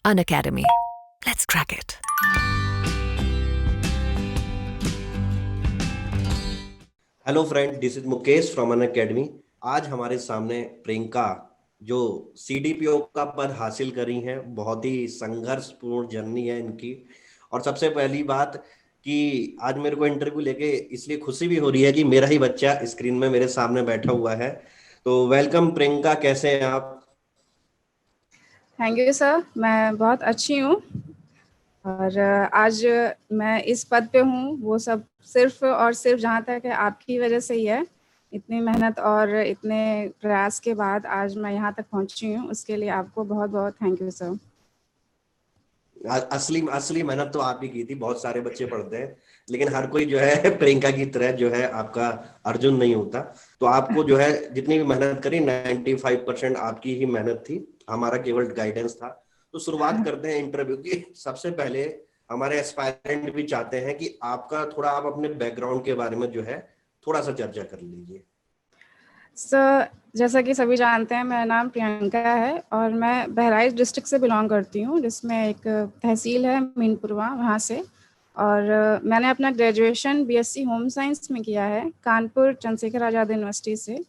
Unacademy. Let's crack it. Hello friend, this is Mukesh from Unacademy. आज हमारे सामने प्रियंका जो सीडीपीओ का पद हासिल करी हैं। बहुत ही संघर्षपूर्ण जर्नी है इनकी। और सबसे पहली बात कि आज मेरे को इंटरव्यू लेके इसलिए खुशी भी हो रही है कि मेरा ही बच्चा स्क्रीन में मेरे सामने बैठा हुआ है। तो वेलकम प्रियंका, कैसे हैं आप? थैंक यू सर, मैं बहुत अच्छी हूँ। और आज मैं इस पद पे हूँ, वो सब सिर्फ और सिर्फ जहाँ तक है आपकी वजह से ही है। इतनी मेहनत और इतने प्रयास के बाद आज मैं यहाँ तक पहुँची हूँ, उसके लिए आपको बहुत बहुत थैंक यू सर। असली असली मेहनत तो आप ही की थी। बहुत सारे बच्चे पढ़ते हैं, लेकिन हर कोई जो है प्रियंका की तरह जो है आपका अर्जुन नहीं होता। तो आपको जो है जितनी भी मेहनत करी 95% आपकी ही मेहनत थी, हमारा केवल गाइडेंस था। तो शुरुआत करते हैं इंटरव्यू की। सबसे पहले हमारे एस्पायरेंट भी चाहते हैं कि आपका थोड़ा, आप अपने बैकग्राउंड के बारे में जो है थोड़ा सा चर्चा कर लीजिए। सर, जैसा कि सभी जानते हैं, मेरा नाम प्रियंका है और मैं बहराइच डिस्ट्रिक्ट से बिलोंग करती हूँ, जिसमें एक तहसील है मीनपुरवा, वहाँ से। और मैंने अपना ग्रेजुएशन बीएससी होम साइंस में किया है कानपुर चंद्रशेखर आज़ाद यूनिवर्सिटी से।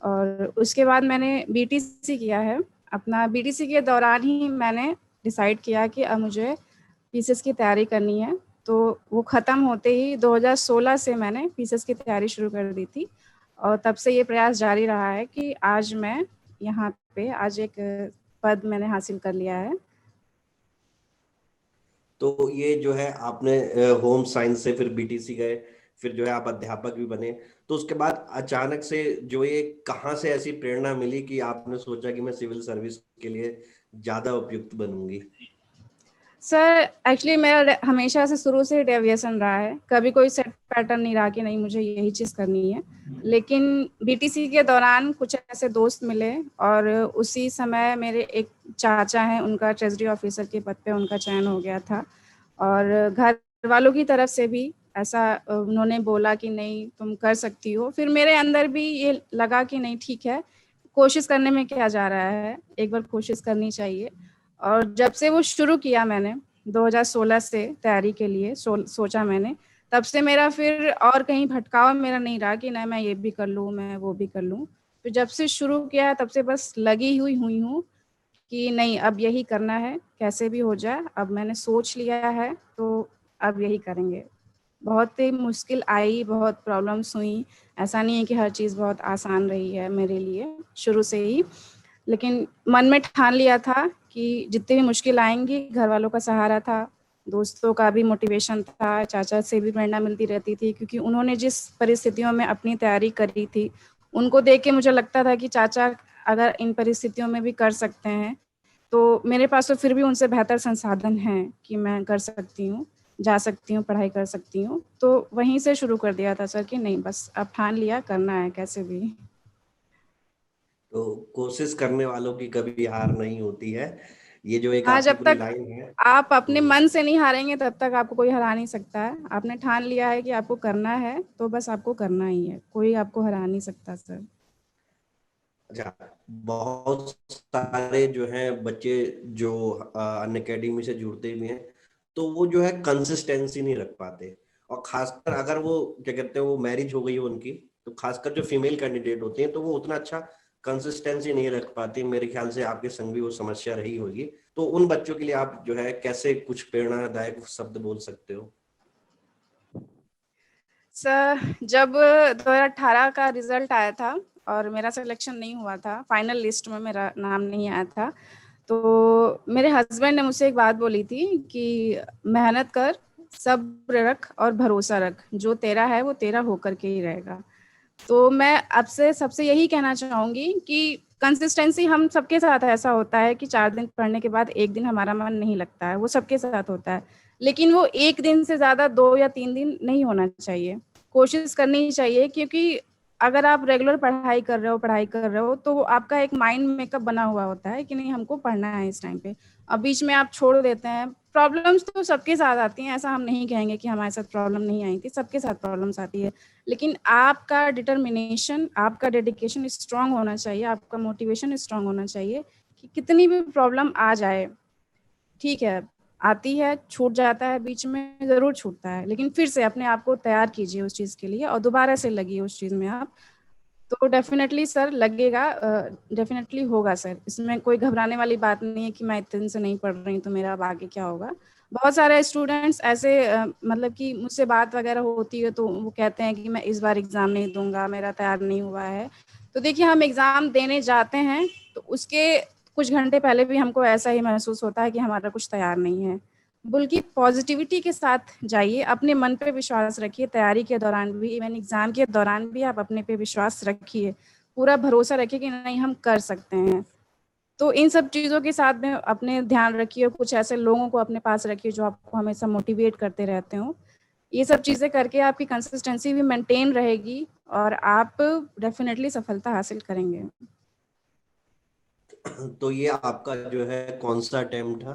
और उसके बाद मैंने बीटीसी किया है। अपना बीटीसी के दौरान ही मैंने डिसाइड किया कि अब मुझे पीसीएस की तैयारी करनी है। तो वो ख़त्म होते ही 2016 से मैंने पीसीएस की तैयारी शुरू कर दी थी और तब से ये प्रयास जारी रहा है कि आज मैं यहाँ पे आज एक पद मैंने हासिल कर लिया है। तो ये जो है आपने होम साइंस से फिर बीटीसी गए, फिर जो है आप अध्यापक भी बने। तो उसके बाद अचानक से जो ये कहाँ से ऐसी प्रेरणा मिली कि आपने सोचा कि मैं सिविल सर्विस के लिए ज्यादा उपयुक्त बनूंगी? सर, एक्चुअली मेरा हमेशा से शुरू से डेविएशन रहा है। कभी कोई सेट पैटर्न नहीं रहा कि नहीं मुझे यही चीज़ करनी है। लेकिन बीटीसी के दौरान कुछ ऐसे दोस्त मिले और उसी समय मेरे एक चाचा हैं, उनका ट्रेजरी ऑफिसर के पद पे उनका चयन हो गया था। और घर वालों की तरफ से भी ऐसा उन्होंने बोला कि नहीं तुम कर सकती हो। फिर मेरे अंदर भी ये लगा कि नहीं ठीक है, कोशिश करने में क्या जा रहा है, एक बार कोशिश करनी चाहिए। और जब से वो शुरू किया मैंने 2016 से तैयारी के लिए सोचा मैंने, तब से मेरा फिर और कहीं भटकाव मेरा नहीं रहा कि नहीं मैं ये भी कर लूँ, मैं वो भी कर लूँ। तो जब से शुरू किया तब से बस लगी हुई हूँ कि नहीं अब यही करना है, कैसे भी हो जाए। अब मैंने सोच लिया है तो अब यही करेंगे। बहुत ही मुश्किल आई, बहुत प्रॉब्लम्स हुई। ऐसा नहीं है कि हर चीज़ बहुत आसान रही है मेरे लिए शुरू से ही। लेकिन मन में ठान लिया था कि जितनी भी मुश्किल आएँगी, घर वालों का सहारा था, दोस्तों का भी मोटिवेशन था, चाचा से भी प्रेरणा मिलती रहती थी क्योंकि उन्होंने जिस परिस्थितियों में अपनी तैयारी करी थी, उनको देख के मुझे लगता था कि चाचा अगर इन परिस्थितियों में भी कर सकते हैं, तो मेरे पास तो फिर भी उनसे बेहतर संसाधन हैं कि मैं कर सकती हूँ, जा सकती हूँ, पढ़ाई कर सकती हूँ। तो वहीं से शुरू कर दिया था सर कि नहीं बस अब ठान लिया, करना है कैसे भी। तो कोशिश करने वालों की कभी हार नहीं होती है, ये जो एक हाँ, आपकी जब पूरी तक लाइन है। आप अपने तो मन से नहीं हारेंगे तब तक आपको कोई हरा नहीं सकता है। आपने ठान लिया है कि आपको करना है, तो बस आपको करना ही है, कोई आपको हरा नहीं सकता सर। अच्छा, बहुत सारे जो हैं बच्चे जो अन अकेडमी से जुड़ते भी हैं, तो वो जो है कंसिस्टेंसी नहीं रख पाते। और खासकर अगर वो क्या कहते हैं, वो मैरिज हो गई हो उनकी, तो खासकर जो फीमेल कैंडिडेट होते हैं तो वो उतना अच्छा कंसिस्टेंसी नहीं रख पाती। मेरे ख्याल से आपके संग भी वो समस्या रही होगी। तो उन बच्चों के लिए आप जो है कैसे कुछ प्रेरणादायक शब्द बोल सकते हो? सर, जब 2018 का रिजल्ट आया था और मेरा सिलेक्शन नहीं हुआ था, फाइनल लिस्ट में मेरा नाम नहीं आया था, तो मेरे हस्बैंड ने मुझसे एक बात बोली थी कि मेहनत कर, सब्र रख और भरोसा रख, जो तेरा है वो तेरा होकर के ही रहेगा। तो मैं आपसे सबसे यही कहना चाहूँगी कि कंसिस्टेंसी हम सबके साथ ऐसा होता है कि 4 दिन पढ़ने के बाद 1 दिन हमारा मन नहीं लगता है, वो सबके साथ होता है। लेकिन वो 1 दिन से ज़्यादा 2 या 3 दिन नहीं होना चाहिए। कोशिश करनी चाहिए क्योंकि अगर आप रेगुलर पढ़ाई कर रहे हो तो आपका एक माइंड मेकअप बना हुआ होता है कि नहीं हमको पढ़ना है इस टाइम पे। अब बीच में आप छोड़ देते हैं, प्रॉब्लम्स तो सबके साथ आती हैं, ऐसा हम नहीं कहेंगे कि हमारे साथ प्रॉब्लम नहीं आई थी, सबके साथ प्रॉब्लम्स आती है। लेकिन आपका डिटर्मिनेशन, आपका डेडिकेशन स्ट्रांग होना चाहिए, आपका मोटिवेशन स्ट्रांग होना चाहिए कि कितनी भी प्रॉब्लम आ जाए, ठीक है, आती है, छूट जाता है, बीच में ज़रूर छूटता है, लेकिन फिर से अपने आप को तैयार कीजिए उस चीज़ के लिए और दोबारा से लगिए उस चीज़ में आप। तो डेफ़िनेटली सर लगेगा, डेफ़िनेटली होगा सर। इसमें कोई घबराने वाली बात नहीं है कि मैं इतने दिन से नहीं पढ़ रही हूँ, तो मेरा अब आगे क्या होगा। बहुत सारे स्टूडेंट्स ऐसे मतलब कि मुझसे बात वगैरह होती है, तो वो कहते हैं कि मैं इस बार एग्ज़ाम नहीं दूँगा, मेरा तैयार नहीं हुआ है। तो देखिए, हम एग्ज़ाम देने जाते हैं, तो उसके कुछ घंटे पहले भी हमको ऐसा ही महसूस होता है कि हमारा कुछ तैयार नहीं है। बल्कि पॉजिटिविटी के साथ जाइए, अपने मन पे विश्वास रखिए, तैयारी के दौरान भी, इवन एग्ज़ाम के दौरान भी आप अपने पे विश्वास रखिए, पूरा भरोसा रखिए कि नहीं हम कर सकते हैं। तो इन सब चीज़ों के साथ में अपने ध्यान रखिए, कुछ ऐसे लोगों को अपने पास रखिए जो आपको हमेशा मोटिवेट करते रहते हों। ये सब चीज़ें करके आपकी कंसिस्टेंसी भी मेंटेन रहेगी और आप डेफ़िनेटली सफलता हासिल करेंगे। तो ये आपका जो है कौन-सा अटेम्प्ट था?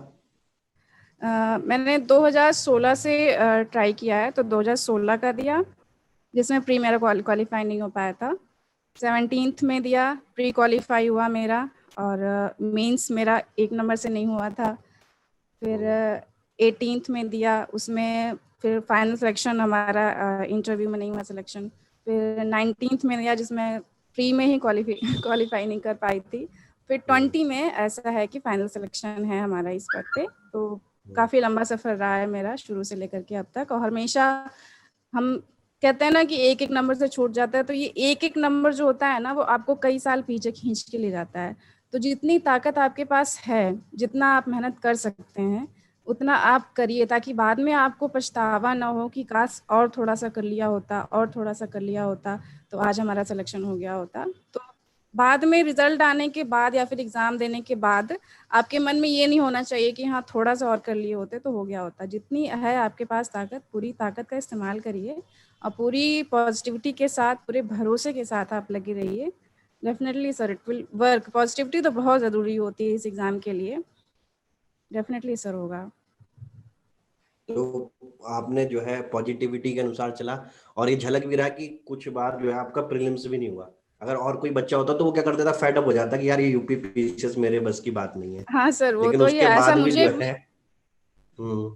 मैंने 2016 से ट्राई किया है, तो 2016 का दिया, जिसमें प्री मेरा क्वालीफाई नहीं हो पाया था। 17th में दिया, प्री क्वालीफाई हुआ मेरा, और मेंस मेरा 1 नंबर से नहीं हुआ था। फिर 18th में दिया, उसमें फिर फाइनल सिलेक्शन हमारा इंटरव्यू में नहीं हुआ सिलेक्शन। फिर 19th में दिया, जिसमें प्री में ही क्वालीफाई नहीं कर पाई थी। फिर 20 में ऐसा है कि फाइनल सिलेक्शन है हमारा इस बार पे। तो काफ़ी लंबा सफ़र रहा है मेरा शुरू से लेकर के अब तक, और हमेशा हम कहते हैं ना कि एक-एक नंबर से छूट जाता है, तो ये एक-एक नंबर जो होता है ना, वो आपको कई साल पीछे खींच के ले जाता है। तो जितनी ताकत आपके पास है, जितना आप मेहनत कर सकते हैं, उतना आप करिए, ताकि बाद में आपको पछतावा ना हो कि काश और थोड़ा-सा कर लिया होता, और थोड़ा-सा कर लिया होता, तो आज हमारा सिलेक्शन हो गया होता। तो बाद में रिज़ल्ट आने के बाद या फिर एग्ज़ाम देने के बाद आपके मन में ये नहीं होना चाहिए कि हाँ, थोड़ा-सा और कर लिए होते तो हो गया होता। जितनी है आपके पास ताकत, पूरी ताकत का इस्तेमाल करिए और पूरी पॉज़िटिविटी के साथ, पूरे भरोसे के साथ आप लगे रहिए। Definitely sir it will work. Positivity तो बहुत ज़रूरी होती है इस एग्ज़ाम के लिए। डेफ़िनेटली सर होगा। तो आपने जो है पॉजिटिविटी के अनुसार चला, और ये झलक भी रहा कि कुछ बार जो है आपका प्रीलिम्स भी नहीं हुआ। अगर और कोई बच्चा होता तो वो क्या कर देता, फेड अप हो जाता कि यार ये यूपी पीसीएस मेरे बस की बात नहीं है। हाँ सर, वो लेकिन तो ये उसके ऐसा बाद भी मुझे जो भी है हम्म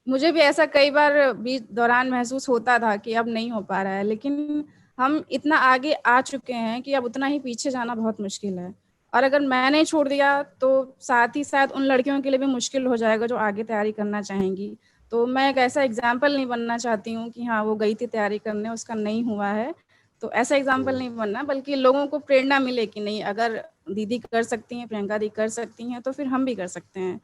मुझे भी ऐसा कई बार बीच दौरान महसूस होता था कि अब नहीं हो पा रहा है, लेकिन हम इतना आगे आ चुके हैं कि अब उतना ही पीछे जाना बहुत मुश्किल है। और अगर मैंने छोड़ दिया, तो साथ ही साथ उन लड़कियों के लिए भी मुश्किल हो जाएगा जो आगे तैयारी करना चाहेंगी। तो मैं एक ऐसा एग्ज़ाम्पल नहीं बनना चाहती हूँ कि हाँ, वो गई थी तैयारी करने, उसका नहीं हुआ है। तो ऐसा एग्ज़ाम्पल हम्म। नहीं बनना, बल्कि लोगों को प्रेरणा मिले कि नहीं, अगर दीदी कर सकती हैं, प्रियंका दी कर सकती हैं, तो फिर हम भी कर सकते हैं।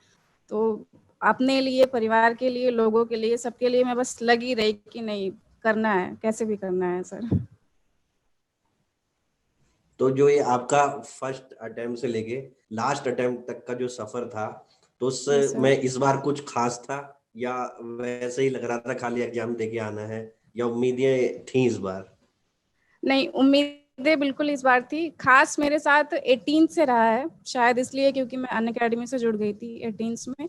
तो अपने लिए, परिवार के लिए, लोगों के लिए, सबके लिए मैं बस लगी रही कि नहीं, करना है, कैसे भी करना है सर। तो जो ये आपका फर्स्ट अटेम्प्ट से लेके लास्ट अटेम्प्ट तक का जो सफर था, तो यस सर। उसमें इस बार कुछ खास था, या वैसे ही लग रहा था खाली एग्जाम दे के आना है, या उम्मीदें थी इस बार? नहीं, उम्मीदें बिल्कुल इस बार थी। खास मेरे साथ 18 से रहा है, शायद इसलिए क्योंकि मैं अनअकैडमी से जुड़ गई थी 18 में,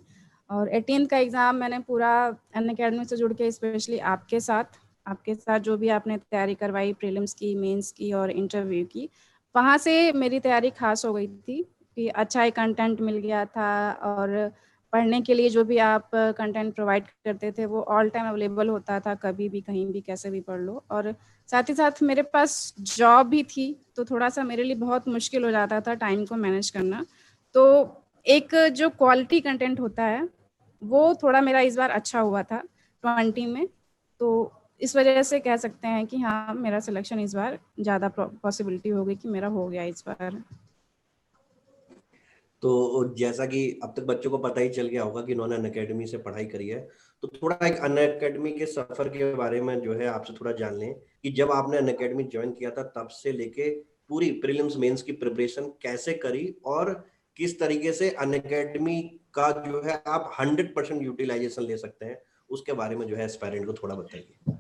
और 18 का एग्ज़ाम मैंने पूरा अनअकैडमी से जुड़ के, स्पेशली आपके साथ जो भी आपने तैयारी करवाई प्रीलिम्स की, मेंस की और इंटरव्यू की, वहाँ से मेरी तैयारी खास हो गई थी कि अच्छा एक कंटेंट मिल गया था, और पढ़ने के लिए जो भी आप कंटेंट प्रोवाइड करते थे वो ऑल टाइम अवेलेबल होता था, कभी भी, कहीं भी, कैसे भी पढ़ लो। और साथ ही साथ मेरे पास जॉब भी थी, तो थोड़ा-सा मेरे लिए बहुत मुश्किल हो जाता था टाइम को मैनेज करना। तो एक जो क्वालिटी कंटेंट होता है, वो थोड़ा मेरा इस बार अच्छा हुआ था 20 में। तो इस वजह से कह सकते हैं कि हाँ, मेरा सिलेक्शन इस बार ज़्यादा पॉसिबिलिटी हो गई कि मेरा हो गया इस बार। तो जैसा कि अब तक बच्चों को पता ही चल गया होगा कि इन्होंने अनअकैडमी से पढ़ाई करी है, तो थोड़ा एक अनअकैडमी के सफर के बारे में जो है आपसे थोड़ा जान लें कि जब आपने अनअकैडमी ज्वाइन किया था तब से लेके पूरी प्रीलिम्स मेंस की प्रिपरेशन कैसे करी, और किस तरीके से अनअकैडमी का जो है आप 100% यूटिलाइजेशन ले सकते हैं, उसके बारे में जो है एस्पायरेंट को थोड़ा बताइए।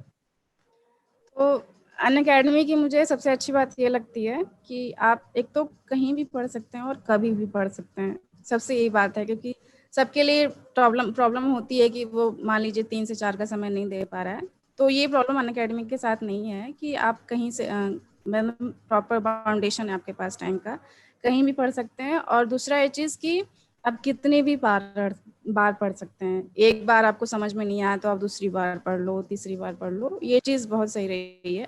तो अनअकैडमी की मुझे सबसे अच्छी बात ये लगती है कि आप एक तो कहीं भी पढ़ सकते हैं और कभी भी पढ़ सकते हैं। सबसे यही बात है, क्योंकि सबके लिए प्रॉब्लम होती है कि वो मान लीजिए 3 से 4 का समय नहीं दे पा रहा है। तो ये प्रॉब्लम अनअकैडमी के साथ नहीं है कि आप कहीं से मतलब प्रॉपर फाउंडेशन है आपके पास टाइम का, कहीं भी पढ़ सकते हैं। और दूसरा ये चीज़ कि आप कितनी भी बार बार पढ़ सकते हैं। एक बार आपको समझ में नहीं आया तो आप दूसरी बार पढ़ लो, तीसरी बार पढ़ लो, ये चीज़ बहुत सही रही है।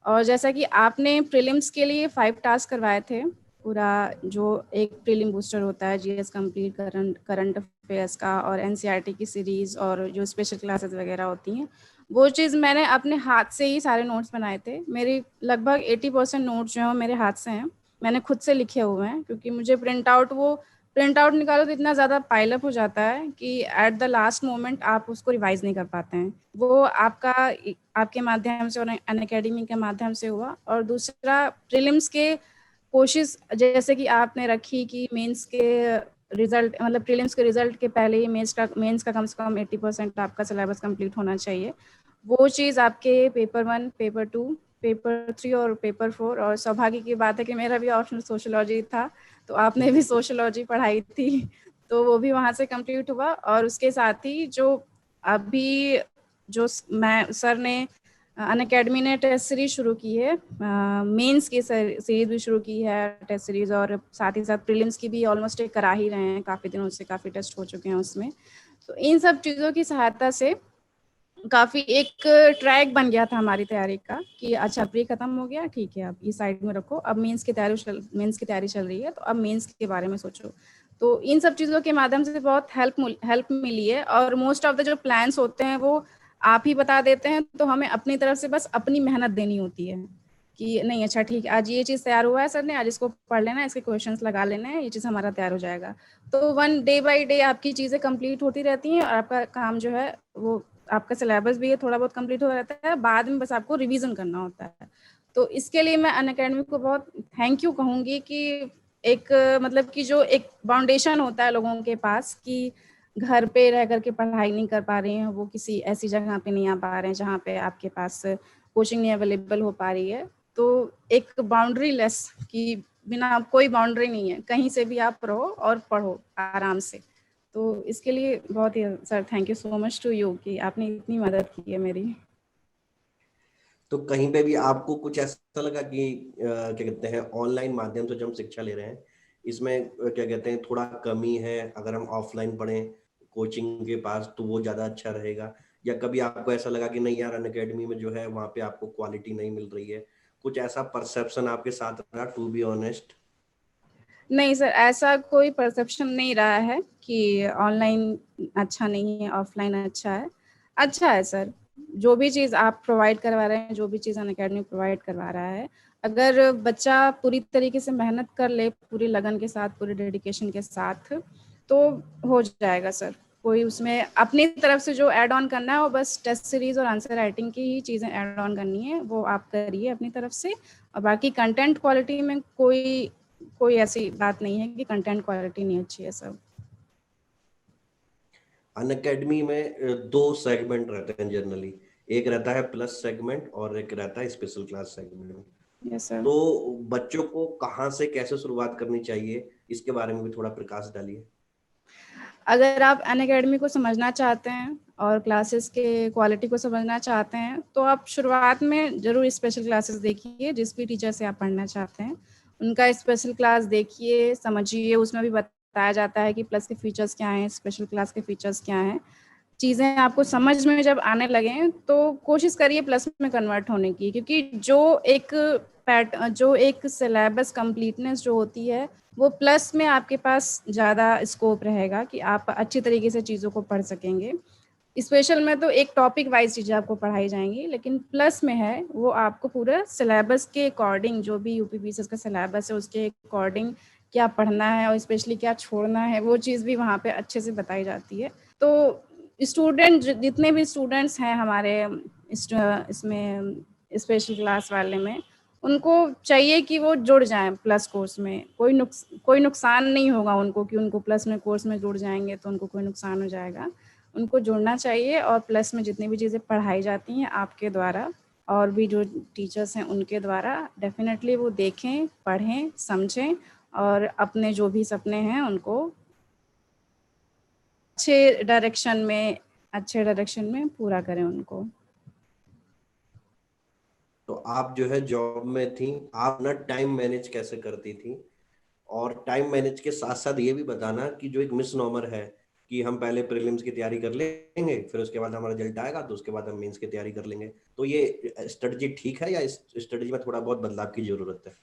और जैसा कि आपने प्रीलिम्स के लिए 5 टास्क करवाए थे, पूरा जो एक प्रीलिम बूस्टर होता है, जीएस कंप्लीट, करंट अफेयर्स का, और एनसीईआरटी की सीरीज, और जो स्पेशल क्लासेस वगैरह होती हैं, वो चीज़ मैंने अपने हाथ से ही सारे नोट्स बनाए थे। मेरी लगभग 80% नोट्स जो हैं मेरे हाथ से हैं, मैंने खुद से लिखे हुए हैं, क्योंकि मुझे प्रिंट आउट निकालो तो इतना ज़्यादा पाइलअप हो जाता है कि एट द लास्ट मोमेंट आप उसको रिवाइज नहीं कर पाते हैं। वो आपके माध्यम से और अनअकैडमी के माध्यम से हुआ। और दूसरा, प्रीलिम्स के कोशिश जैसे कि आपने रखी कि मेंस के रिजल्ट, मतलब प्रीलिम्स के रिजल्ट के पहले ही मेंस का कम से कम 80% आपका सिलेबस कंप्लीट होना चाहिए। वो चीज़ आपके पेपर 1, पेपर 2, पेपर 3 और पेपर 4, और सौभाग्य की बात है कि मेरा भी ऑप्शनल सोशियोलॉजी था, तो आपने भी सोशियोलॉजी पढ़ाई थी, तो वो भी वहाँ से कंप्लीट हुआ। और उसके साथ ही जो अभी जो मैं सर ने अनअकैडमी ने टेस्ट सीरीज शुरू की है, मेंस की सीरीज भी शुरू की है टेस्ट सीरीज, और साथ ही साथ प्रीलिम्स की भी ऑलमोस्ट एक करा ही रहे हैं, काफ़ी दिनों से काफ़ी टेस्ट हो चुके हैं उसमें। तो इन सब चीज़ों की सहायता से काफ़ी एक ट्रैक बन गया था हमारी तैयारी का कि अच्छा, प्री खत्म हो गया, ठीक है, अब ये साइड में रखो, अब मेंस की तैयारी चल रही है, तो अब मेंस के बारे में सोचो। तो इन सब चीज़ों के माध्यम से बहुत हेल्प मिली है। और मोस्ट ऑफ द जो प्लान्स होते हैं वो आप ही बता देते हैं, तो हमें अपनी तरफ से बस अपनी मेहनत देनी होती है कि नहीं, अच्छा ठीक है, आज ये चीज़ तैयार हुआ है सर ने, आज इसको पढ़ लेना है, इसके क्वेश्चंस लगा लेना है, ये चीज़ हमारा तैयार हो जाएगा। तो वन डे बाय डे आपकी चीज़ें कंप्लीट होती रहती हैं, और आपका काम जो है वो, आपका सिलेबस भी है थोड़ा बहुत कंप्लीट हो रहता है, बाद में बस आपको रिवीजन करना होता है। तो इसके लिए मैं अनअकैडमी को बहुत थैंक यू कहूँगी कि एक मतलब कि जो एक फाउंडेशन होता है लोगों के पास कि घर पे रह करके पढ़ाई नहीं कर पा रहे हैं, वो किसी ऐसी जगह पे नहीं आ पा रहे हैं जहाँ पे आपके पास कोचिंग नहीं अवेलेबल हो पा रही है, तो एक बाउंड्री लेस कि बिना कोई बाउंड्री नहीं है, कहीं से भी आप रहो और पढ़ो आराम से। तो इसके लिए बहुत ही sir thank you so much to you कि आपने इतनी मदद की है मेरी। तो कहीं पे भी आपको कुछ ऐसा लगा कि क्या कहते हैं, ऑनलाइन माध्यम से जो हम शिक्षा ले रहे हैं, इसमें क्या कहते हैं, थोड़ा कमी है, अगर हम ऑफलाइन पढ़ें कोचिंग के पास तो वो ज़्यादा अच्छा रहेगा? या कभी आपको ऐसा लगा कि नहीं यार, अनअकैडमी में जो है वहाँ पे आपको क्वालिटी नहीं मिल रही है? कुछ ऐसा परसेप्शन आपके साथ रहा, टू बी ऑनेस्ट? नहीं सर, ऐसा कोई परसेप्शन नहीं रहा है कि ऑनलाइन अच्छा नहीं है, ऑफलाइन अच्छा है सर। जो भी चीज़ आप प्रोवाइड करवा रहे हैं, जो भी चीज़ अनअकैडमी प्रोवाइड करवा रहा है, अगर बच्चा पूरी तरीके से मेहनत कर ले, पूरी लगन के साथ, पूरी डेडिकेशन के साथ, तो हो जाएगा सर। कोई उसमें अपनी तरफ से जो ऐड ऑन करना है, वो बस टेस्ट सीरीज और आंसर राइटिंग की ही चीज़ें ऐड ऑन करनी है, वो आप करिए अपनी तरफ से। और बाकी कंटेंट क्वालिटी में कोई ऐसी बात नहीं है कि कंटेंट क्वालिटी नहीं अच्छी है सब। अनअकैडमी में दो सेगमेंट रहते हैं जनरली, एक रहता है प्लस सेगमेंट और एक रहता है special class segment. Yes sir. तो बच्चों को कहाँ से कैसे शुरुआत करनी चाहिए, इसके बारे में भी थोड़ा प्रकाश डालिए। अगर आप अनअकैडमी को समझना चाहते हैं और क्लासेस के क्वालिटी को समझना चाहते हैं, तो आप शुरुआत में ज़रूर स्पेशल क्लासेस देखिए, जिस भी टीचर से आप पढ़ना चाहते हैं उनका स्पेशल क्लास देखिए, समझिए। उसमें भी बताया जाता है कि प्लस के फीचर्स क्या हैं, स्पेशल क्लास के फीचर्स क्या हैं। चीज़ें आपको समझ में जब आने लगें तो कोशिश करिए प्लस में कन्वर्ट होने की, क्योंकि जो एक सिलेबस कंप्लीटनेस जो होती है, वो प्लस में आपके पास ज़्यादा स्कोप रहेगा कि आप अच्छी तरीके से चीज़ों को पढ़ सकेंगे। स्पेशल में तो एक टॉपिक वाइज चीज़ें आपको पढ़ाई जाएंगी, लेकिन प्लस में है वो आपको पूरा सिलेबस के अकॉर्डिंग, जो भी यूपीपीसीएस का सिलेबस है उसके अकॉर्डिंग क्या पढ़ना है और स्पेशली क्या छोड़ना है, वो चीज़ भी वहाँ पे अच्छे से बताई जाती है। तो जितने भी स्टूडेंट्स हैं हमारे इसमें स्पेशल क्लास वाले में, उनको चाहिए कि वो जुड़ जाएं प्लस कोर्स में। कोई नुकसान नहीं होगा उनको कि उनको प्लस में कोर्स में जुड़ जाएंगे तो उनको कोई नुकसान हो जाएगा। उनको जुड़ना चाहिए और प्लस में जितनी भी चीज़ें पढ़ाई जाती हैं आपके द्वारा और भी जो टीचर्स हैं उनके द्वारा, डेफिनेटली वो देखें, पढ़ें, समझें और अपने जो भी सपने हैं उनको अच्छे डायरेक्शन में पूरा करें उनको। तो आप जो है जॉब में थी, आप ना टाइम मैनेज कैसे करती थी? और टाइम मैनेज के साथ साथ ये भी बताना कि जो एक मिसनॉमर है कि हम पहले प्रीलिम्स की तैयारी कर लेंगे, फिर उसके बाद हमारा रिजल्ट आएगा तो उसके बाद हम मेंस की तैयारी कर लेंगे। तो ये स्ट्रेटजी ठीक है या इस स्ट्रेटजी में थोड़ा बहुत बदलाव की जरूरत है?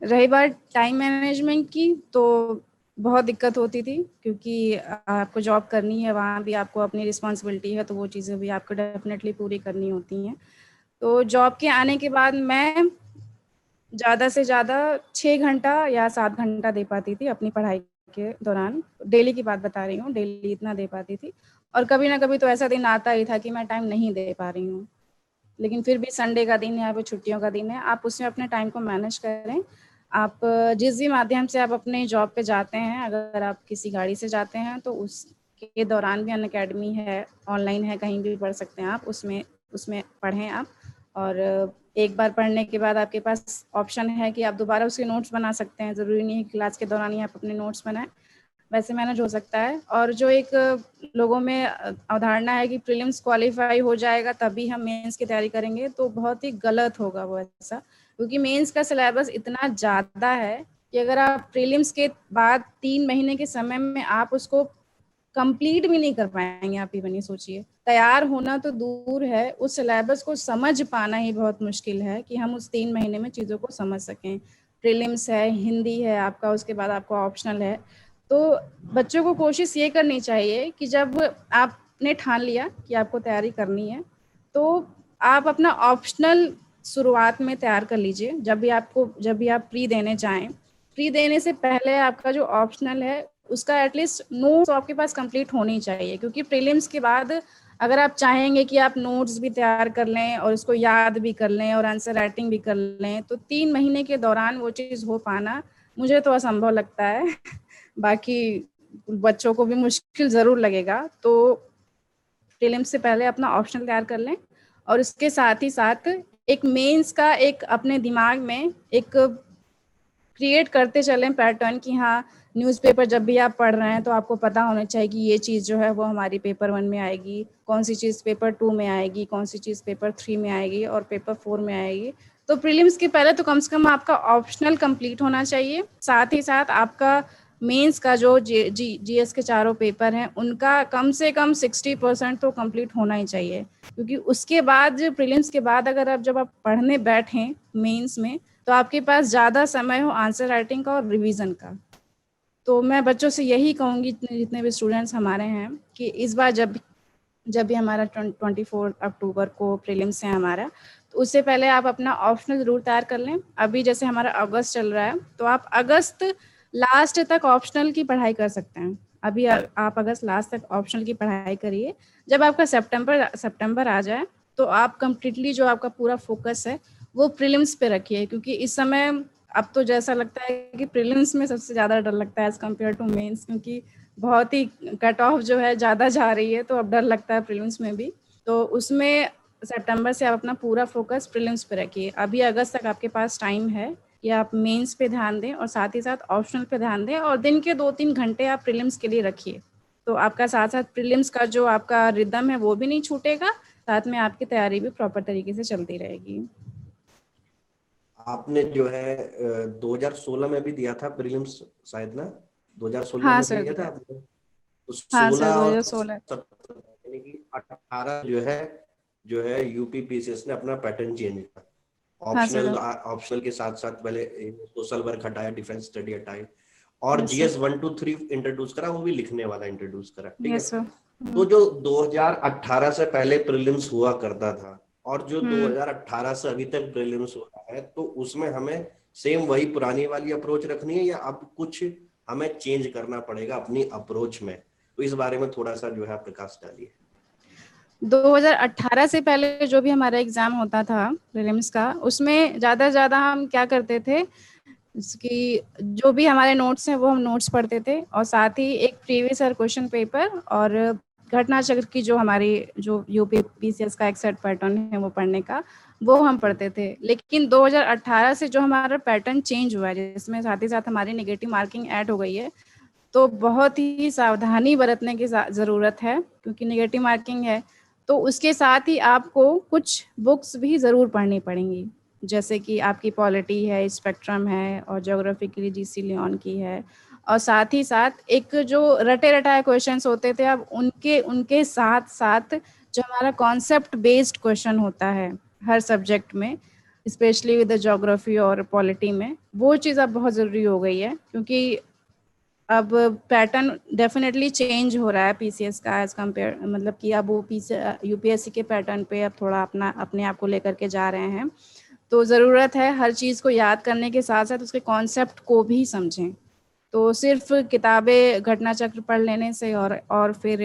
रही बात टाइम मैनेजमेंट की, तो बहुत दिक्कत होती थी, क्योंकि आपको जॉब करनी है, वहाँ भी आपको अपनी रिस्पॉन्सिबिलिटी है, तो वो चीज़ें भी आपको डेफिनेटली पूरी करनी होती हैं। तो जॉब के आने के बाद मैं ज़्यादा से ज़्यादा 6 घंटा या 7 घंटा दे पाती थी अपनी पढ़ाई के दौरान। डेली की बात बता रही हूँ, डेली इतना दे पाती थी। और कभी ना कभी तो ऐसा दिन आता ही था कि मैं टाइम नहीं दे पा रही हूँ। लेकिन फिर भी संडे का दिन है या फिर छुट्टियों का दिन है, आप उसमें अपने टाइम को मैनेज करें। आप जिस भी माध्यम से आप अपने जॉब पे जाते हैं, अगर आप किसी गाड़ी से जाते हैं तो उसके दौरान भी अनअकैडमी है, ऑनलाइन है, कहीं भी पढ़ सकते हैं आप, उसमें पढ़ें आप। और एक बार पढ़ने के बाद आपके पास ऑप्शन है कि आप दोबारा उसके नोट्स बना सकते हैं। ज़रूरी नहीं है कि क्लास के दौरान ही आप अपने नोट्स बनाएं, वैसे मैनेज हो सकता है। और जो एक लोगों में अवधारणा है कि प्रीलिम्स क्वालिफाई हो जाएगा तभी हम मेंस की तैयारी करेंगे, तो बहुत ही गलत होगा वो ऐसा, क्योंकि मेंस का सिलेबस इतना ज़्यादा है कि अगर आप प्रीलिम्स के बाद 3 महीने के समय में आप उसको कंप्लीट भी नहीं कर पाएंगे। आप इवन ये सोचिए, तैयार होना तो दूर है, उस सिलेबस को समझ पाना ही बहुत मुश्किल है कि हम उस 3 महीने में चीज़ों को समझ सकें। प्रीलिम्स है, हिंदी है आपका, उसके बाद आपका ऑप्शनल है। तो बच्चों को कोशिश ये करनी चाहिए कि जब आपने ठान लिया कि आपको तैयारी करनी है, तो आप अपना ऑप्शनल शुरुआत में तैयार कर लीजिए। जब भी आप प्री देने जाएं, प्री देने से पहले आपका जो ऑप्शनल है उसका एटलीस्ट नोट्स तो आपके पास कंप्लीट होनी चाहिए, क्योंकि प्रीलिम्स के बाद अगर आप चाहेंगे कि आप नोट्स भी तैयार कर लें और उसको याद भी कर लें और आंसर राइटिंग भी कर लें, तो 3 महीने के दौरान वो चीज़ हो पाना मुझे तो असंभव लगता है। बाकी बच्चों को भी मुश्किल ज़रूर लगेगा। तो प्रीलिम्स से पहले अपना ऑप्शनल तैयार कर लें, और उसके साथ ही साथ एक मेंस का एक अपने दिमाग में एक क्रिएट करते चलें पैटर्न कि हाँ, न्यूज़पेपर जब भी आप पढ़ रहे हैं तो आपको पता होना चाहिए कि ये चीज़ जो है वो हमारी पेपर 1 में आएगी, कौन सी चीज़ पेपर 2 में आएगी, कौन सी चीज़ पेपर 3 में आएगी और पेपर 4 में आएगी। तो प्रीलिम्स के पहले तो कम से कम आपका ऑप्शनल कंप्लीट होना चाहिए। साथ ही साथ आपका मेंस का जो जीएस के चारों पेपर हैं उनका कम से कम 60% तो कंप्लीट होना ही चाहिए, क्योंकि उसके बाद प्रीलिम्स के बाद अगर आप जब आप पढ़ने बैठें मेंस में, तो आपके पास ज़्यादा समय हो आंसर राइटिंग का और रिवीजन का। तो मैं बच्चों से यही कहूँगी, जितने भी स्टूडेंट्स हमारे हैं, कि इस बार जब भी हमारा 24 अक्टूबर को प्रीलिम्स है हमारा, तो उससे पहले आप अपना ऑप्शनल ज़रूर तैयार कर लें। अभी जैसे हमारा अगस्त चल रहा है, तो आप अगस्त लास्ट तक ऑप्शनल की पढ़ाई कर सकते हैं। अभी आप अगस्त लास्ट तक ऑप्शनल की पढ़ाई करिए। जब आपका सितंबर आ जाए, तो आप कंप्लीटली जो आपका पूरा फोकस है वो प्रीलिम्स पे रखिए, क्योंकि इस समय अब तो जैसा लगता है कि प्रीलिम्स में सबसे ज़्यादा डर लगता है एज़ कम्पेयर टू मेंस, क्योंकि बहुत ही कट ऑफ जो है ज़्यादा जा रही है, तो अब डर लगता है प्रीलिम्स में भी। तो उसमें सितंबर से आप अपना पूरा फोकस प्रीलिम्स पे रखिए। अभी अगस्त तक आपके पास टाइम है कि आप मेंस पे ध्यान दें और साथ ही साथ ऑप्शनल पे ध्यान दें, और दिन के 2-3 घंटे आप प्रीलिम्स के लिए रखिए। तो आपका साथ साथ प्रीलिम्स का जो आपका रिदम है वो भी नहीं छूटेगा, साथ में आपकी तैयारी भी प्रॉपर तरीके से चलती रहेगी। आपने जो है 2016 में भी दिया था प्रीलिम्स शायद ना? 2016 हाँ में सर, दिया था दिया। आपने? तो हाँ सर, 16 और 2016। 17 यानी कि 18 जो है यूपी पीसीएस ने अपना पैटर्न चेंज किया। हाँ सर। ऑप्शनल के साथ साथ पहले सोशल वर्क हटाया, डिफेंस स्टडी हटाए, और यस सर। जीएस 1 2 3 इंट्रोड्यूस करा, वो भी लिखने वाला इंट्रोड्यूस करा। ठीक है। Yes sir. तो जो 2018 से पहले प्रीलिम्स हुआ करता था और जो 2018 से अभी तक प्रीलिम्स हो रहा है, तो उसमें हमें सेम वही पुरानी वाली अप्रोच रखनी है या अब कुछ हमें चेंज करना पड़ेगा अपनी अप्रोच में? तो इस बारे में थोड़ा सा जो है प्रकाश डालिए। 2018 से पहले जो भी हमारा एग्जाम होता था प्रीलिम्स का, उसमें ज़्यादा से ज़्यादा हम क्या करते थे कि जो भी हमारे नोट्स हैं वो हम नोट्स पढ़ते थे, और साथ ही एक प्रीवियस ईयर क्वेश्चन पेपर और घटना चक्र की जो हमारी जो यूपी पीसीएस का एक सेट पैटर्न है वो पढ़ने का, वो हम पढ़ते थे। लेकिन 2018 से जो हमारा पैटर्न चेंज हुआ है, जिसमें साथ ही साथ हमारी नेगेटिव मार्किंग ऐड हो गई है, तो बहुत ही सावधानी बरतने की ज़रूरत है, क्योंकि नेगेटिव मार्किंग है। तो उसके साथ ही आपको कुछ बुक्स भी ज़रूर पढ़नी पड़ेंगी, जैसे कि आपकी पॉलिटी है, स्पेक्ट्रम है, और ज्योग्राफी के लिए जीसी लियोन की है, और साथ ही साथ एक जो रटे रटाए क्वेश्चंस होते थे, अब उनके उनके साथ साथ जो हमारा कॉन्सेप्ट बेस्ड क्वेश्चन होता है हर सब्जेक्ट में, स्पेशली विद ज्योग्राफी और पॉलिटी में, वो चीज़ अब बहुत ज़रूरी हो गई है, क्योंकि अब पैटर्न डेफिनेटली चेंज हो रहा है पीसीएस का एज कम्पेयर, मतलब कि अब वो यूपीएससी के पैटर्न पे अब थोड़ा अपने आप को लेकर के जा रहे हैं। तो ज़रूरत है हर चीज़ को याद करने के साथ साथ उसके कॉन्सेप्ट को भी समझें। तो सिर्फ किताबें घटना चक्र पढ़ लेने से और फिर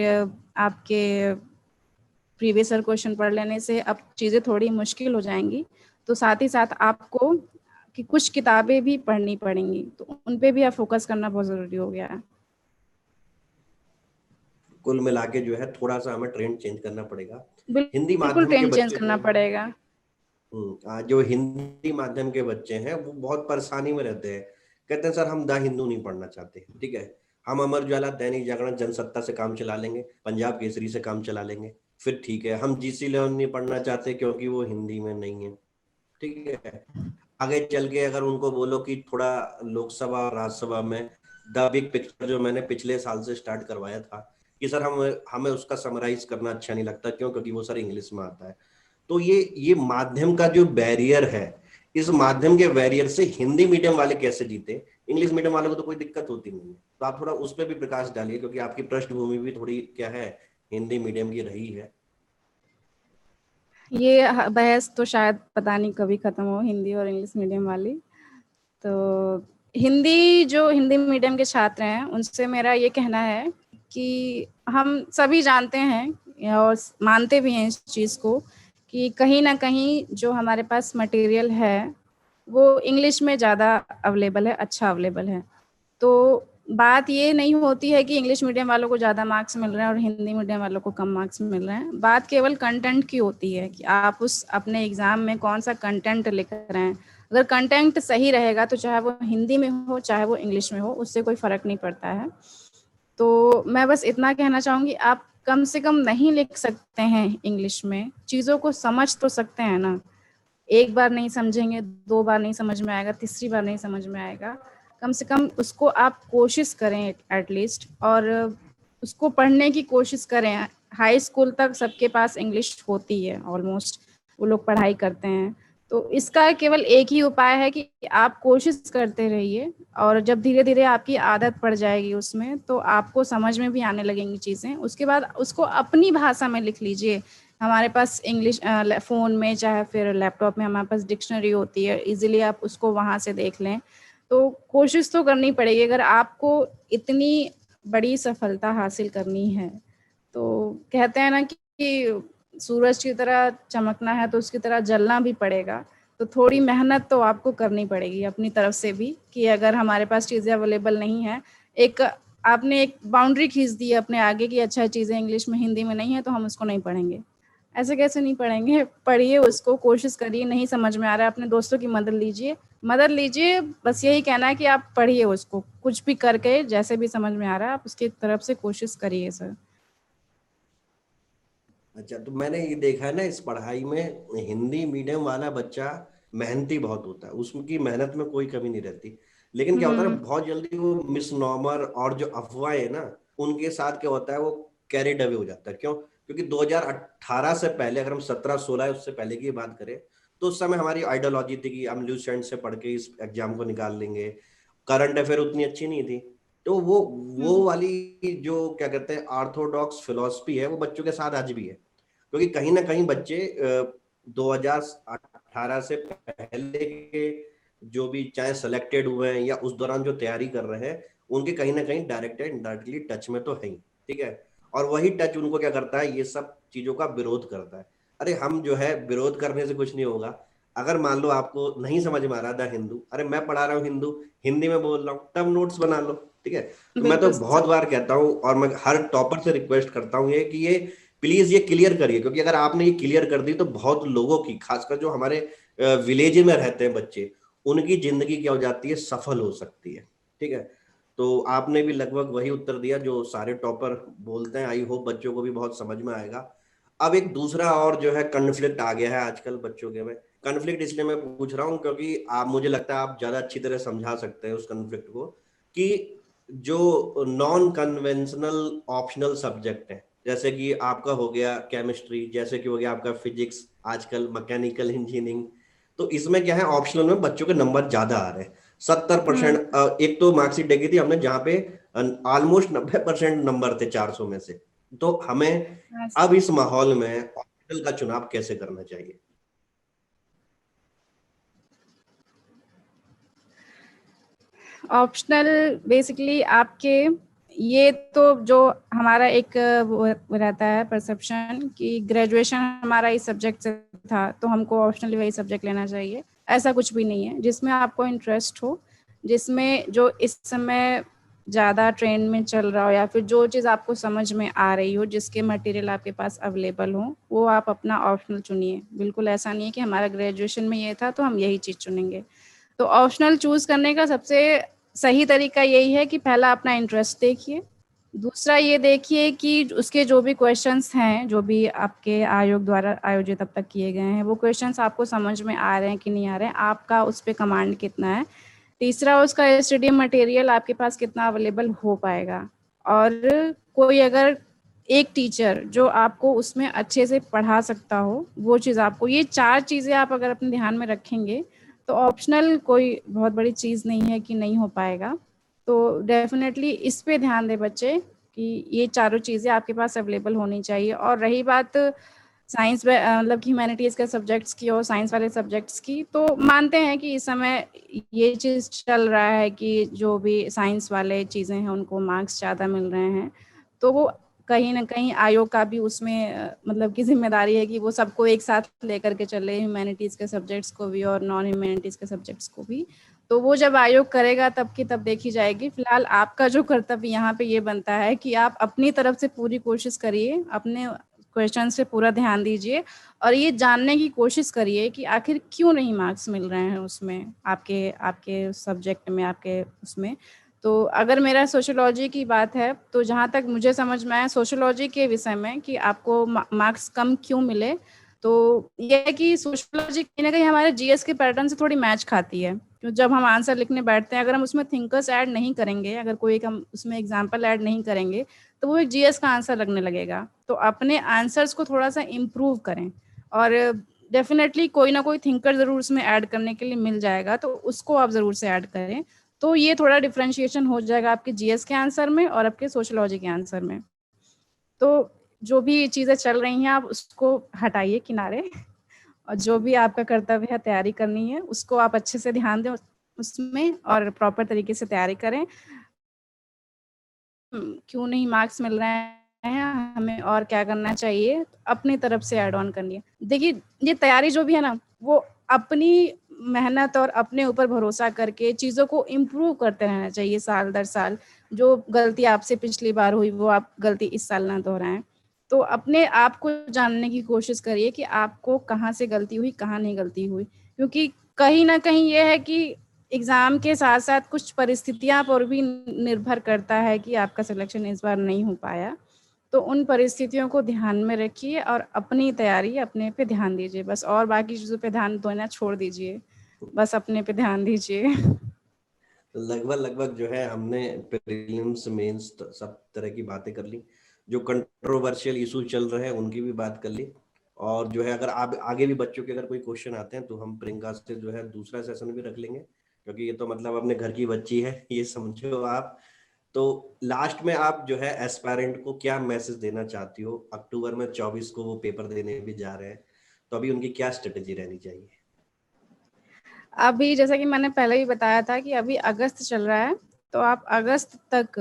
आपके प्रीवियस ईयर क्वेश्चन पढ़ लेने से अब चीज़ें थोड़ी मुश्किल हो जाएंगी। तो साथ ही साथ आपको कि कुछ किताबें भी पढ़नी पड़ेंगी, तो उन पे भी आप फोकस करना बहुत ज़रूरी हो गया है। कुल मिला के जो है थोड़ा सा हमें ट्रेंड चेंज करना पड़ेगा। हिंदी बिल्कुल माध्यम के ट्रेंड चेंज बच्चे करना जो पड़ेगा। जो हिंदी माध्यम के बच्चे हैं वो बहुत परेशानी में रहते हैं। कहते हैं सर हम द हिंदू नहीं पढ़ना चाहते, ठीक है, हम अमर उजाला, दैनिक जागरण, जनसत्ता से काम चला लेंगे, पंजाब केसरी से काम चला लेंगे, फिर ठीक है। हम जीसी लेवन नहीं पढ़ना चाहते क्योंकि वो हिंदी में नहीं है, ठीक है। आगे चल के अगर उनको बोलो कि थोड़ा लोकसभा और राज्यसभा में द बिग पिक्चर जो मैंने पिछले साल से स्टार्ट करवाया था कि सर हमें उसका समराइज करना अच्छा नहीं लगता, क्यों? क्योंकि वो सर इंग्लिश में आता है। तो ये माध्यम का जो बैरियर है, इस माध्यम के बैरियर से हिंदी मीडियम वाले कैसे जीते? इंग्लिश मीडियम वालों को तो कोई दिक्कत होती नहीं है। तो आप थोड़ा उस पर भी प्रकाश डालिए, क्योंकि आपकी पृष्ठभूमि भी थोड़ी क्या है, हिंदी मीडियम की रही है। ये बहस तो शायद पता नहीं कभी खत्म हो, हिंदी और इंग्लिश मीडियम वाली। तो हिंदी मीडियम के छात्र हैं उनसे मेरा ये कहना है कि हम सभी जानते हैं और मानते भी हैं इस चीज़ को कि कहीं ना कहीं जो हमारे पास मटेरियल है वो इंग्लिश में ज़्यादा अवेलेबल है, अच्छा अवेलेबल है। तो बात ये नहीं होती है कि इंग्लिश मीडियम वालों को ज़्यादा मार्क्स मिल रहे हैं और हिंदी मीडियम वालों को कम मार्क्स मिल रहे हैं। बात केवल कंटेंट की होती है कि आप उस अपने एग्ज़ाम में कौन सा कंटेंट लिख रहे हैं। अगर कंटेंट सही रहेगा तो चाहे वो हिंदी में हो चाहे वो इंग्लिश में हो, उससे कोई फ़र्क नहीं पड़ता है। तो मैं बस इतना कहना चाहूँगी, आप कम से कम नहीं लिख सकते हैं इंग्लिश में, चीज़ों को समझ तो सकते हैं ना। एक बार नहीं समझेंगे, 2 बार नहीं समझ में आएगा, तीसरी बार नहीं समझ में आएगा। कम से कम उसको आप कोशिश करें एटलीस्ट, और उसको पढ़ने की कोशिश करें। हाई स्कूल तक सबके पास इंग्लिश होती है ऑलमोस्ट, वो लोग पढ़ाई करते हैं। तो इसका केवल एक ही उपाय है कि आप कोशिश करते रहिए, और जब धीरे धीरे आपकी आदत पड़ जाएगी उसमें तो आपको समझ में भी आने लगेंगी चीज़ें। उसके बाद उसको अपनी भाषा में लिख लीजिए। हमारे पास इंग्लिश फ़ोन में चाहे फिर लैपटॉप में हमारे पास डिक्शनरी होती है, इजीली आप उसको वहाँ से देख लें। तो कोशिश तो करनी पड़ेगी अगर आपको इतनी बड़ी सफलता हासिल करनी है। तो कहते हैं ना कि सूरज की तरह चमकना है तो उसकी तरह जलना भी पड़ेगा। तो थोड़ी मेहनत तो आपको करनी पड़ेगी अपनी तरफ से भी, कि अगर हमारे पास चीज़ें अवेलेबल नहीं है, आपने एक बाउंड्री खींच दी है अपने आगे कि अच्छा चीज़ें इंग्लिश में हिंदी में नहीं है तो हम उसको नहीं पढ़ेंगे। ऐसे कैसे नहीं पढ़ेंगे? पढ़िए उसको, कोशिश करिए। नहीं समझ में आ रहा है, अपने दोस्तों की मदद लीजिए। बस यही कहना है कि आप पढ़िए उसको, कुछ भी करके जैसे भी समझ में आ रहा है आप उसकी तरफ से कोशिश करिए सर। अच्छा, तो मैंने ये देखा है ना, इस पढ़ाई में हिंदी मीडियम वाला बच्चा मेहनती बहुत होता है, उसकी मेहनत में कोई कमी नहीं रहती। लेकिन क्या होता है ना, बहुत जल्दी वो मिसनॉमर और जो अफवाहें है ना, उनके साथ क्या होता है, वो कैरिड अवे हो जाता है। क्यों? क्योंकि 2018 से पहले, अगर हम 17-16 उससे पहले की बात करें, तो उस समय हमारी आइडियोलॉजी थी कि हम ल्यूसेंट से पढ़ के इस एग्जाम को निकाल लेंगे। करंट अफेयर उतनी अच्छी नहीं थी। तो वो वाली जो क्या कहते हैं ऑर्थोडॉक्स फिलोसफी है, वो बच्चों के साथ आज भी है। क्योंकि कहीं ना कहीं बच्चे 2018 से पहले के जो भी चाहे सिलेक्टेड हुए हैं या उस दौरान जो तैयारी कर रहे हैं, उनके कहीं ना कहीं डायरेक्ट एंड इनडायरेक्टली टच में तो है ही, ठीक है। और वही टच उनको क्या करता है, ये सब चीजों का विरोध करता है। अरे हम जो है, विरोध करने से कुछ नहीं होगा। अगर मान लो आपको नहीं समझ में आ रहा था हिंदू, अरे मैं पढ़ा रहा हूँ हिंदू, हिंदी में बोल रहा हूँ, तब नोट्स बना लो, ठीक है। तो मैं तो बिल्कुल बहुत बार कहता हूँ और मैं हर टॉपर से रिक्वेस्ट करता हूँ ये कि ये प्लीज ये क्लियर करिए, क्योंकि अगर आपने ये क्लियर कर दी तो बहुत लोगों की, खासकर जो हमारे विलेज में रहते हैं बच्चे, उनकी जिंदगी क्या हो जाती है, सफल हो सकती है, ठीक है। तो आपने भी लगभग वही उत्तर दिया जो सारे टॉपर बोलते हैं। आई होप बच्चों को भी बहुत समझ में आएगा। अब एक दूसरा और जो है कन्फ्लिक्ट आ गया है आजकल बच्चों के में। कन्फ्लिक्ट इसलिए मैं पूछ रहा हूँ क्योंकि आप, मुझे लगता है आप ज्यादा अच्छी तरह समझा सकते हैं उस कन्फ्लिक्ट को, कि जो नॉन कन्वेंशनल ऑप्शनल सब्जेक्ट है, जैसे कि आपका हो गया केमिस्ट्री, जैसे कि हो गया आपका फिजिक्स, आजकल मैकेनिकल इंजीनियरिंग, तो इसमें क्या है ऑप्शनल में बच्चों के नंबर ज्यादा आ रहे हैं। 70%, एक तो मार्कशीट देखी थी हमने जहाँ पे ऑलमोस्ट 90% नंबर थे 400 में से। तो हमें अब इस माहौल में ऑप्शनल का चुनाव कैसे करना चाहिए? ऑप्शनल बेसिकली आपके, ये तो जो हमारा एक वो रहता है परसेप्शन कि ग्रेजुएशन हमारा इस सब्जेक्ट से था तो हमको ऑप्शनली वही सब्जेक्ट लेना चाहिए, ऐसा कुछ भी नहीं है। जिसमें आपको इंटरेस्ट हो, जिसमें जो इस समय ज़्यादा ट्रेंड में चल रहा हो, या फिर जो चीज़ आपको समझ में आ रही हो, जिसके मटेरियल आपके पास अवेलेबल हो, वो आप अपना ऑप्शनल चुनिए। बिल्कुल ऐसा नहीं है कि हमारा ग्रेजुएशन में ये था तो हम यही चीज़ चुनेंगे। तो ऑप्शनल चूज़ करने का सबसे सही तरीका यही है कि पहला अपना इंटरेस्ट देखिए, दूसरा ये देखिए कि उसके जो भी क्वेश्चंस हैं, जो भी आपके आयोग द्वारा आयोजित अब तक किए गए हैं, वो क्वेश्चंस आपको समझ में आ रहे हैं कि नहीं आ रहे हैं, आपका उस पर कमांड कितना है। तीसरा, उसका स्टडी मटेरियल आपके पास कितना अवेलेबल हो पाएगा, और कोई अगर एक टीचर जो आपको उसमें अच्छे से पढ़ा सकता हो, वो चीज़ आपको, ये 4 चीज़ें आप अगर अपने ध्यान में रखेंगे तो ऑप्शनल कोई बहुत बड़ी चीज़ नहीं है कि नहीं हो पाएगा। तो डेफिनेटली इस पे ध्यान दें बच्चे कि ये चारों चीज़ें आपके पास अवेलेबल होनी चाहिए। और रही बात साइंस मतलब कि ह्यूमैनिटीज़ के सब्जेक्ट्स की और साइंस वाले सब्जेक्ट्स की, तो मानते हैं कि इस समय ये चीज़ चल रहा है कि जो भी साइंस वाले चीज़ें हैं उनको मार्क्स ज़्यादा मिल रहे हैं, तो वो कहीं न कहीं आयोग का भी उसमें मतलब की ज़िम्मेदारी है कि वो सबको एक साथ लेकर के चले, ह्यूमैनिटीज़ के सब्जेक्ट्स को भी और नॉन ह्यूमैनिटीज़ के सब्जेक्ट्स को भी। तो वो जब आयोग करेगा तब की तब देखी जाएगी। फिलहाल आपका जो कर्तव्य यहाँ पे ये बनता है कि आप अपनी तरफ से पूरी कोशिश करिए, अपने क्वेश्चन पे पूरा ध्यान दीजिए और ये जानने की कोशिश करिए कि आखिर क्यों नहीं मार्क्स मिल रहे हैं उसमें, आपके आपके सब्जेक्ट में, आपके उसमें। तो अगर मेरा सोशियोलॉजी की बात है, तो जहाँ तक मुझे समझ में आया सोशियोलॉजी के विषय में कि आपको मार्क्स कम क्यों मिले, तो ये है कि सोशियोलॉजी कहीं ना कहीं हमारे जीएस के पैटर्न से थोड़ी मैच खाती है। तो जब हम आंसर लिखने बैठते हैं, अगर हम उसमें थिंकर्स ऐड नहीं करेंगे, अगर कोई एक हम उसमें एग्जाम्पल ऐड नहीं करेंगे, तो वो एक जीएस का आंसर लगने लगेगा। तो अपने आंसर्स को थोड़ा सा इम्प्रूव करें, और डेफिनेटली कोई ना कोई थिंकर ज़रूर उसमें ऐड करने के लिए मिल जाएगा, तो उसको आप ज़रूर से ऐड करें। तो ये थोड़ा डिफरेंशिएशन हो जाएगा आपके जीएस के आंसर में और आपके सोशियोलॉजी के आंसर में। तो जो भी चीज़ें चल रही हैं आप उसको हटाइए किनारे, और जो भी आपका कर्तव्य है तैयारी करनी है उसको आप अच्छे से ध्यान दें उसमें और प्रॉपर तरीके से तैयारी करें। क्यों नहीं मार्क्स मिल रहे हैं, हमें और क्या करना चाहिए, अपनी तरफ से ऐड ऑन करनी है। देखिए, ये तैयारी जो भी है ना, वो अपनी मेहनत और अपने ऊपर भरोसा करके चीज़ों को इम्प्रूव करते रहना चाहिए साल दर साल। जो गलती आपसे पिछली बार हुई वो आप गलती इस साल ना दोहराएं। तो अपने आप को जानने की कोशिश करिए कि आपको कहाँ से गलती हुई, कहाँ नहीं गलती हुई, क्योंकि कहीं ना कहीं ये है कि एग्ज़ाम के साथ साथ कुछ परिस्थितियां पर भी निर्भर करता है कि आपका सिलेक्शन इस बार नहीं हो पाया। तो उन परिस्थितियों को ध्यान में रखिए और अपनी तैयारी अपने पे ध्यान दीजिए बस, और बाकी चीज़ों पे ध्यान देना छोड़ दीजिए, बस अपने पे ध्यान दीजिए। लगभग लगभग जो है हमने प्रीलिम्स मेंस सब तरह की बातें कर ली, जो कंट्रोवर्शियल इशू चल रहे हैं उनकी भी बात कर ली। और जो है अगर आप आगे भी बच्चों के अगर कोई क्वेश्चन आते हैं तो हम प्रियंका से जो है दूसरा सेशन भी रख लेंगे, क्योंकि ये तो मतलब अपने घर की बच्ची है, ये समझो आप। तो लास्ट में आप जो है एस्पायरेंट को क्या मैसेज देना चाहती हो? अक्टूबर में 24 को वो पेपर देने भी जा रहे हैं, तो अभी उनकी क्या स्ट्रेटेजी रहनी चाहिए? अभी जैसा कि मैंने पहले भी बताया था कि अभी अगस्त चल रहा है, तो आप अगस्त तक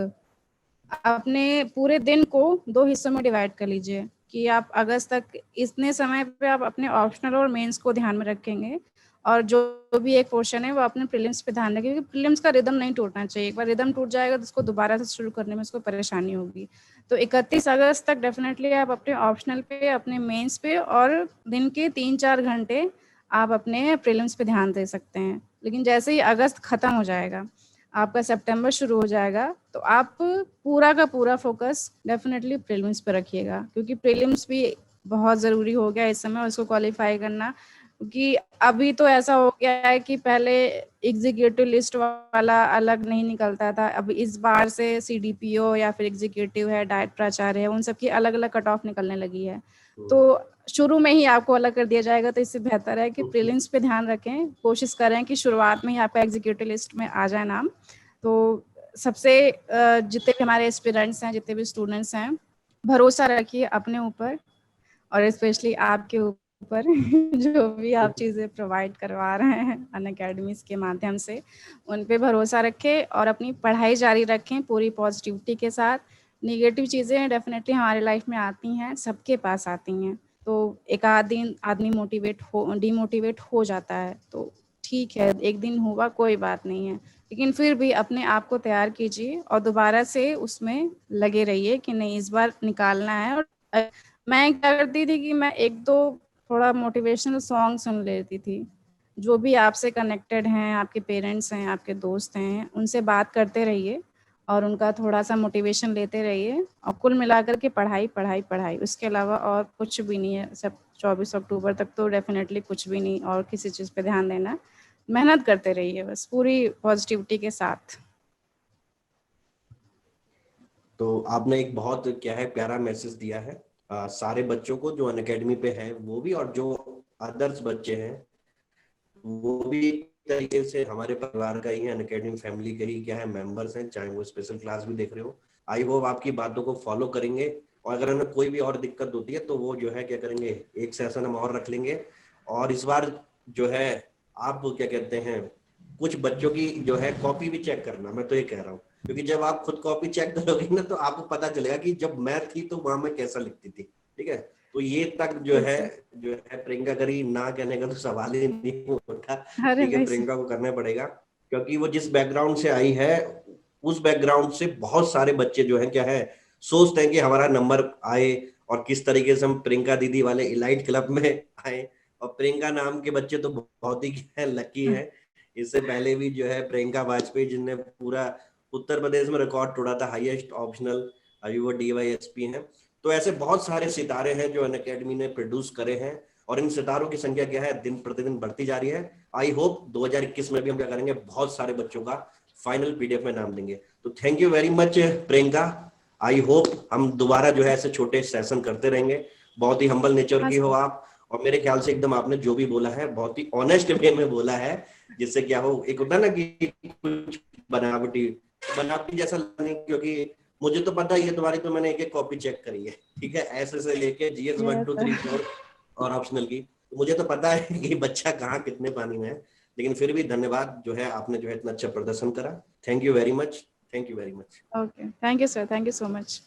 अपने पूरे दिन को 2 हिस्सों में डिवाइड कर लीजिए कि आप अगस्त तक इतने समय पे आप अपने ऑप्शनल और मेंस को ध्यान में रखेंगे, और जो भी एक पोर्शन है वो अपने प्रीलिम्स पे ध्यान रखेंगे, क्योंकि प्रीलिम्स का रिदम नहीं टूटना चाहिए। एक बार रिदम टूट जाएगा तो उसको दोबारा से शुरू करने में उसको परेशानी होगी। तो 31 अगस्त तक डेफिनेटली आप अपने ऑप्शनल पे, अपने मेंस पे और दिन के 3-4 घंटे आप अपने प्रीलिम्स पे ध्यान दे सकते हैं। लेकिन जैसे ही अगस्त खत्म हो जाएगा, आपका सितंबर शुरू हो जाएगा, तो आप पूरा का पूरा फोकस डेफिनेटली प्रीलिम्स पे रखिएगा, क्योंकि प्रीलिम्स भी बहुत ज़रूरी हो गया इस समय, उसको क्वालिफाई करना क्योंकि अभी तो ऐसा हो गया है कि पहले एग्जीक्यूटिव लिस्ट वाला अलग नहीं निकलता था, अब इस बार से सीडीपीओ या फिर एग्जीक्यूटिव है, डाइट प्राचार्य है, उन सबकी अलग अलग कट ऑफ निकलने लगी है। तो शुरू में ही आपको अलग कर दिया जाएगा, तो इससे बेहतर है कि प्रीलिम्स पे ध्यान रखें, कोशिश करें कि शुरुआत में ही आपका एग्जीक्यूटिव लिस्ट में आ जाए नाम। तो सबसे जितने भी हमारे एस्पिरेंट्स हैं, जितने भी स्टूडेंट्स हैं, भरोसा रखिए अपने ऊपर और स्पेशली आपके ऊपर जो भी आप चीज़ें प्रोवाइड करवा रहे हैं अनअकैडमीज के माध्यम से, उन पे भरोसा रखें और अपनी पढ़ाई जारी रखें पूरी पॉजिटिविटी के साथ। नेगेटिव चीज़ें डेफिनेटली हमारी लाइफ में आती हैं, सबके पास आती हैं, तो एक आध दिन आदमी डिमोटिवेट हो जाता है, तो ठीक है, एक दिन हुआ, कोई बात नहीं है, लेकिन फिर भी अपने आप को तैयार कीजिए और दोबारा से उसमें लगे रहिए कि नहीं, इस बार निकालना है। और मैं क्या करती थी कि मैं एक दो थोड़ा मोटिवेशनल सॉन्ग सुन लेती थी, जो भी आपसे कनेक्टेड हैं, आपके पेरेंट्स हैं, आपके दोस्त हैं, उनसे बात करते रहिए और उनका थोड़ा सा मोटिवेशन लेते रहिए, और कुल मिलाकर के पढ़ाई पढ़ाई पढ़ाई, उसके अलावा और कुछ भी नहीं है। सब 24 अक्टूबर तक तो डेफिनेटली कुछ भी नहीं, और किसी चीज़ पे ध्यान देना, मेहनत करते रहिए बस पूरी पॉजिटिविटी के साथ। तो आपने एक बहुत क्या है प्यारा मैसेज दिया है सारे बच्चों को जो अनअकैडमी पे हैं वो भी, और जो अदर्स बच्चे हैं वो भी एक तरीके से हमारे परिवार का ही है, अनअकैडमी फैमिली के ही क्या है मेंबर्स हैं, चाहे वो स्पेशल क्लास भी देख रहे हो। आई होप आपकी बातों को फॉलो करेंगे, और अगर हमें कोई भी और दिक्कत होती है तो वो जो है क्या करेंगे, एक सेशन हम और रख लेंगे। और इस बार जो है आप क्या कहते हैं, कुछ बच्चों की जो है कॉपी भी चेक करना, मैं तो ये कह रहा हूँ, क्योंकि जब आप खुद कॉपी चेक करोगे ना तो आपको पता चलेगा कि जब मैं थी तो वहां मैं कैसा लिखती थी। ठीक है, तो ये तक जो है प्रियंका करी ना कहने का तो सवाल ही नहीं उठा। अरे ठीक है, प्रियंका को करना पड़ेगा, क्योंकि वो जिस बैकग्राउंड से आई है उस बैकग्राउंड से बहुत सारे बच्चे जो है क्या है सोचते हैं कि हमारा नंबर आए, और किस तरीके से हम प्रियंका दीदी वाले इलाइट क्लब में आए। और प्रियंका नाम के बच्चे तो बहुत ही लकी हैं। इससे पहले भी जो है प्रियंका वाजपेयी जिनने पूरा उत्तर प्रदेश में रिकॉर्ड तोड़ा था हाईएस्ट ऑप्शनल, अभी वो DYSP हैं। तो ऐसे बहुत सारे सितारे हैं जो अनअकैडमी ने प्रोड्यूस करे हैं, और इन सितारों की संख्या क्या है दिन प्रतिदिन बढ़ती जा रही है। आई होप 2021 में भी हम क्या करेंगे, बहुत सारे बच्चों का फाइनल PDF में नाम देंगे। तो thank you very much Priyanka. I hope हम दोबारा जो है ऐसे छोटे सेशन करते रहेंगे। बहुत ही हम्बल नेचर की हो आप, और मेरे ख्याल से एकदम आपने जो भी बोला है बहुत ही ऑनेस्ट वे में बोला है, जिससे क्या हो, एक होता ना कि कुछ बनावटी जैसा नहीं, क्योंकि मुझे तो पता ही है तुम्हारी, तो मैंने एक एक कॉपी चेक करी है। ठीक है, ऐसे से लेके GS 1 2 3 4 और ऑप्शनल की, तो मुझे तो पता है कि बच्चा कहाँ कितने पानी में है। लेकिन फिर भी धन्यवाद जो है, आपने जो है इतना अच्छा प्रदर्शन करा। Thank you very much, thank you very much. Okay, thank you sir, thank you so much.